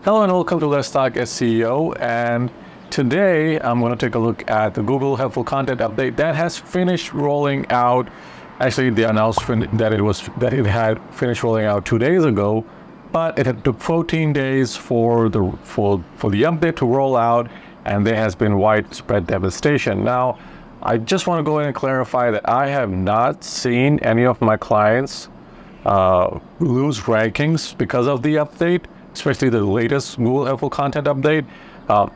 Hello and welcome to Let's Talk SEO, and today I'm going to take a look at the Google Helpful Content Update that has finished rolling out. Actually, they announced that it had finished rolling out 2 days ago, but it had took 14 days for the update to roll out, and there has been widespread devastation. Now, I just want to go in and clarify that I have not seen any of my clients lose rankings because of the update, especially the latest Google Helpful Content Update.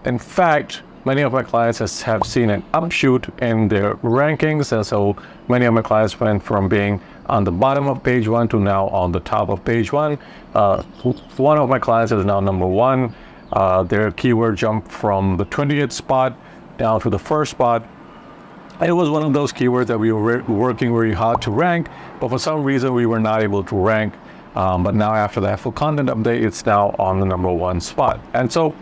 In fact, many of my clients have seen an upshoot in their rankings, and so many of my clients went from being on the bottom of page 1 to now on the top of page 1. One of my clients is now number 1. Their keyword jumped from the 20th spot down to the first spot. And it was one of those keywords that we were working very hard to rank, but for some reason we were not able to rank. But now after the Helpful Content Update, it's now on the number 1 spot. And so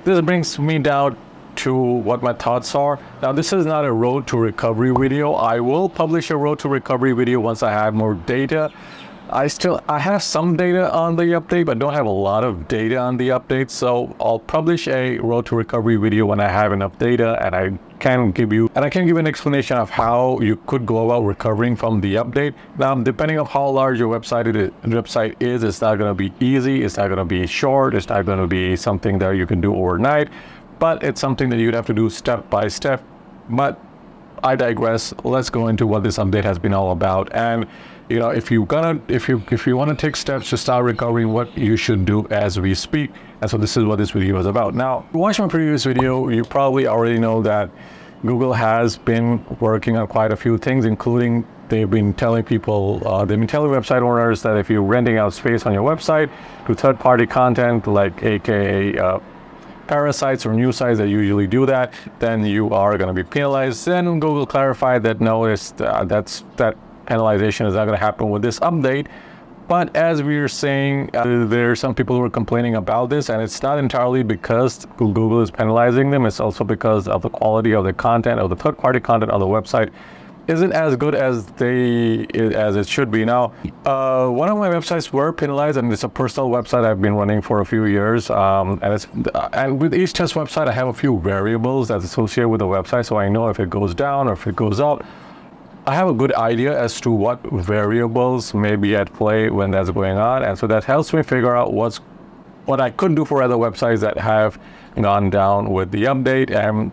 this brings me down to what my thoughts are. Now, this is not a road to recovery video. I will publish a road to recovery video once I have more data. I have some data on the update, but don't have a lot of data on the update. So I'll publish a road to recovery video when I have enough data, and I can give you an explanation of how you could go about recovering from the update. Now, depending on how large your website is, it's not going to be easy. It's not going to be short. It's not going to be something that you can do overnight, but it's something that you'd have to do step by step. But I digress. Let's go into what this update has been all about. And if you want to take steps to start recovering, what you should do as we speak. And so this is what this video is about. Now, if you watched my previous video, you probably already know that Google has been working on quite a few things, including they've been telling website owners that if you're renting out space on your website to third-party content, like AKA parasites or news sites that usually do that, then you are going to be penalized. Then Google clarified that no, that penalization is not going to happen with this update. But as we were saying, there are some people who are complaining about this, and it's not entirely because Google is penalizing them. It's also because of the quality of the content, of the third-party content on the website isn't as good as it should be. Now, one of my websites were penalized, and it's a personal website I've been running for a few years. And with each test website, I have a few variables that's associated with the website, so I know if it goes down or if it goes up. I have a good idea as to what variables may be at play when that's going on, and so that helps me figure out what I could do for other websites that have gone down with the update, and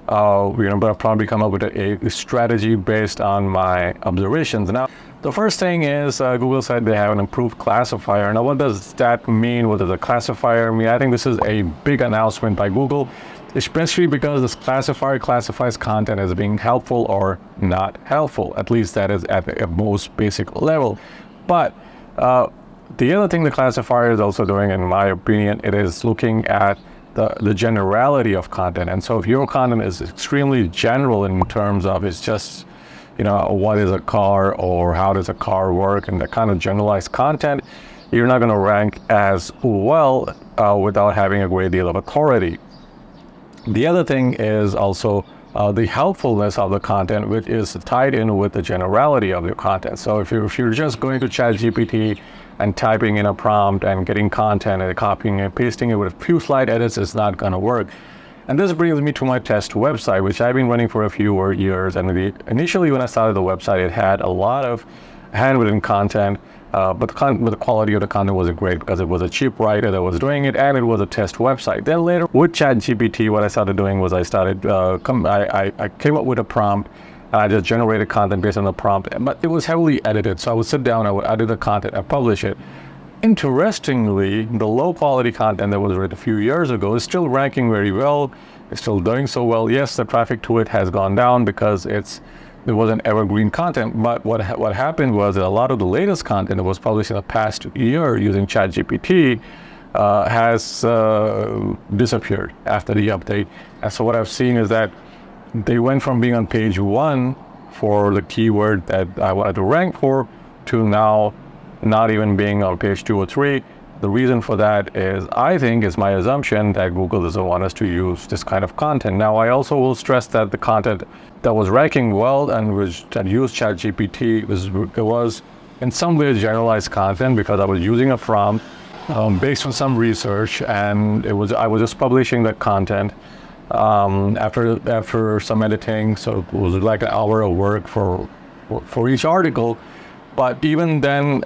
but I'll probably come up with a strategy based on my observations. Now, the first thing is Google said they have an improved classifier. Now, what does that mean? What does a classifier mean? I think this is a big announcement by Google, especially because this classifier classifies content as being helpful or not helpful. At least that is at the most basic level. But the other thing the classifier is also doing, in my opinion, it is looking at the generality of content. And so if your content is extremely general in terms of it's just, what is a car or how does a car work, and the kind of generalized content, you're not going to rank as well without having a great deal of authority. The other thing is also the helpfulness of the content, which is tied in with the generality of your content. So if you're just going to ChatGPT and typing in a prompt and getting content and copying and pasting it with a few slight edits, it's not going to work. And this brings me to my test website, which I've been running for a few years. And initially when I started the website, it had a lot of handwritten content, but the quality of the content wasn't great because it was a cheap writer that was doing it, and it was a test website. Then later with ChatGPT, what I started doing was I came up with a prompt, and I just generated content based on the prompt, but it was heavily edited. So I would sit down, I would edit the content and publish it. Interestingly, the low quality content that was written a few years ago is still ranking very well. It's still doing so well. Yes, the traffic to it has gone down because it wasn't evergreen content, but what happened was that a lot of the latest content that was published in the past year using ChatGPT has disappeared after the update. And so what I've seen is that they went from being on page 1 for the keyword that I wanted to rank for to now not even being on page 2 or 3. The reason for that is, I think, is my assumption that Google doesn't want us to use this kind of content. Now, I also will stress that the content that was ranking well and that used ChatGPT was in some ways generalized content, because I was using a prompt based on some research, and I was just publishing that content after some editing. So it was like an hour of work for each article. But even then,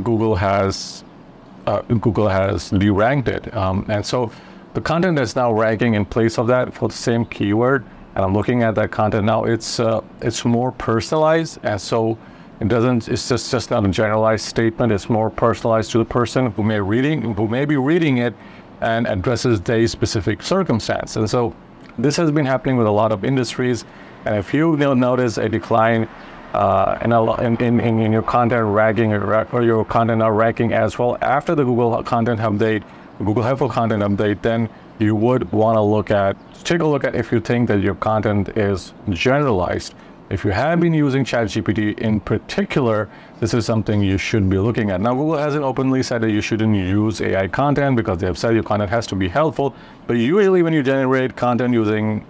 Google has deranked it, and so the content that's now ranking in place of that for the same keyword. And I'm looking at that content now. It's more personalized, and so it's just not a generalized statement. It's more personalized to the person who may be reading it, and addresses their specific circumstance. And so this has been happening with a lot of industries. And if you notice a decline in your content ranking, or your content not ranking as well after the Google content update, Google helpful content update, then you would want to take a look at if you think that your content is generalized. If you have been using ChatGPT in particular, this is something you should be looking at. Now, Google hasn't openly said that you shouldn't use AI content, because they have said your content has to be helpful. But usually when you generate content using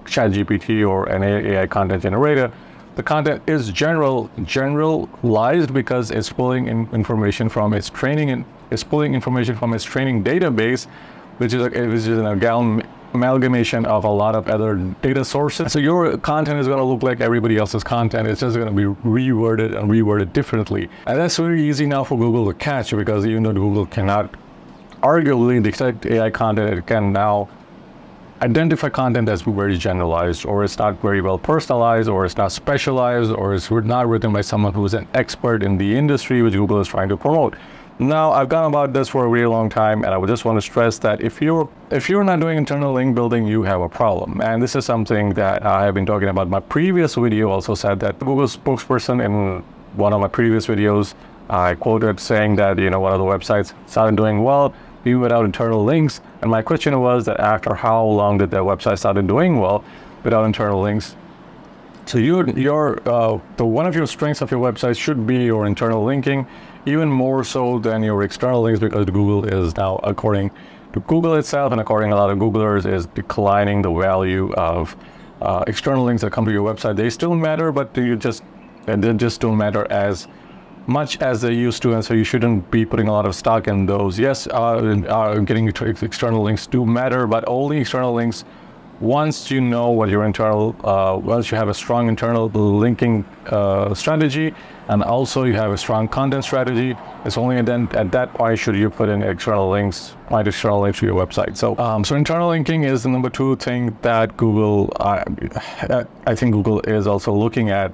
ChatGPT or an AI content generator, the content is generalized because it's pulling information from its training database, which is an amalgamation of a lot of other data sources. So your content is going to look like everybody else's content. It's just going to be reworded differently. And that's very easy now for Google to catch, because even though Google cannot arguably detect AI content, it can now identify content that's very generalized, or it's not very well personalized, or it's not specialized, or it's not written by someone who is an expert in the industry which Google is trying to promote. Now, I've gone about this for a really long time, and I would just want to stress that if you're not doing internal link building, you have a problem. And this is something that I have been talking about. My previous video also said that Google's spokesperson in one of my previous videos, I quoted saying that, one of the websites started doing well even without internal links. And my question was that after how long did that website started doing well without internal links? So one of your strengths of your website should be your internal linking, even more so than your external links, because Google is now, according to Google itself and according to a lot of Googlers, is declining the value of external links that come to your website. They still matter, but they just don't matter as much as they used to, and so you shouldn't be putting a lot of stock in those. Yes, getting external links do matter, but only external links once you know what your once you have a strong internal linking strategy, and also you have a strong content strategy. It's only then at that point should you put in external links to your website. So internal linking is the number two thing that Google, I think Google is also looking at.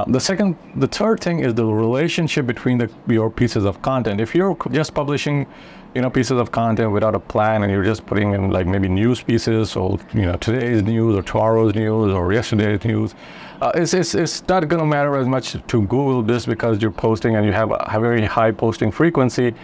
The third thing is the relationship between your pieces of content. If you're just publishing, pieces of content without a plan, and you're just putting in like maybe news pieces, or today's news or tomorrow's news or yesterday's news, it's not going to matter as much to Google just because you're posting and you have a very high posting frequency.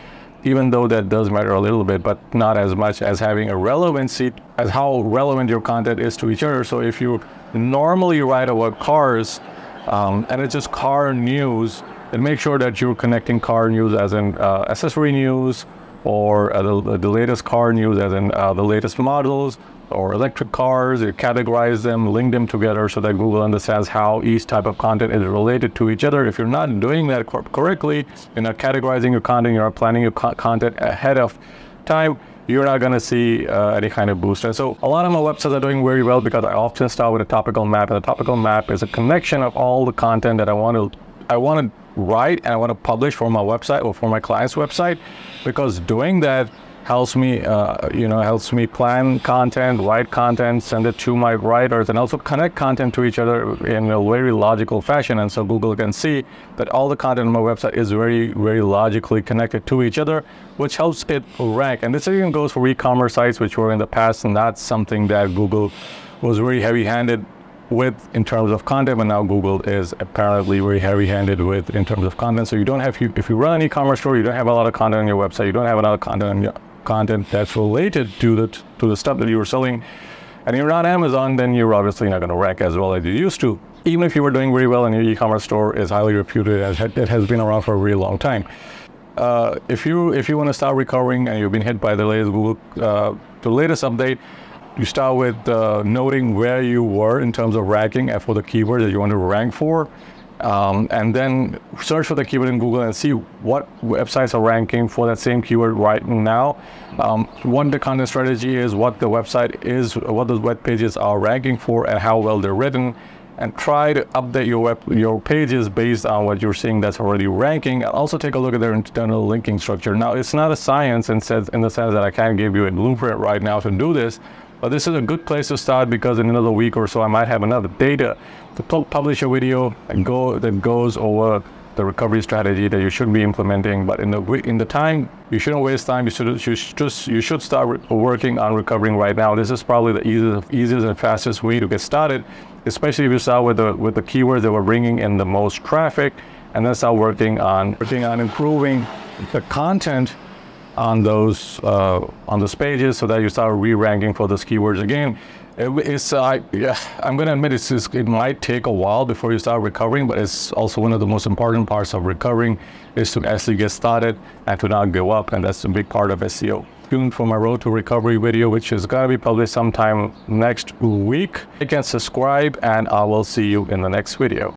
Even though that does matter a little bit, but not as much as having a relevancy, as how relevant your content is to each other. So if you normally write about cars, and it's just car news, then make sure that you're connecting car news as in accessory news, or the latest car news as in the latest models, or electric cars. You categorize them, link them together so that Google understands how each type of content is related to each other. If you're not doing that correctly, you're not categorizing your content, you're not planning your content ahead of time, you're not going to see any kind of boost. And so a lot of my websites are doing very well because I often start with a topical map, and the topical map is a connection of all the content that I want to write and I want to publish for my website or for my client's website, because doing that helps me plan content, write content, send it to my writers, and also connect content to each other in a very logical fashion. And so Google can see that all the content on my website is very, very logically connected to each other, which helps it rank. And this even goes for e-commerce sites, which were in the past, and that's something that Google was very heavy-handed with in terms of content, but now Google is apparently very heavy-handed with in terms of content. So you don't have, if you run an e-commerce store, you don't have a lot of content on your website, you don't have a lot of content on your content that's related to the stuff that you were selling, and you're not Amazon, then you're obviously not going to rank as well as you used to, even if you were doing very well and your e-commerce store is highly reputed, as it has been around for a really long time. If you want to start recovering and you've been hit by the latest Google, the latest update, you start with noting where you were in terms of ranking and for the keywords that you want to rank for, and then search for the keyword in Google and see what websites are ranking for that same keyword right now. What the content strategy is, what the website is, what those web pages are ranking for, and how well they're written. And try to update your pages based on what you're seeing that's already ranking. And also take a look at their internal linking structure. Now, it's not a science in the sense that I can't give you a blueprint right now to do this, but this is a good place to start, because in another week or so, I might have another data to publish a video that goes over the recovery strategy that you should be implementing. But in the time, you shouldn't waste time. You should start working on recovering right now. This is probably the easiest and fastest way to get started, especially if you start with the keywords that were bringing in the most traffic, and then start working on improving the content on those pages, so that you start re-ranking for those keywords again. I'm going to admit it might take a while before you start recovering, but it's also one of the most important parts of recovering is to actually get started and to not give up, and that's a big part of SEO. Tuned for my Road to Recovery video, which is going to be published sometime next week. You can subscribe, and I will see you in the next video.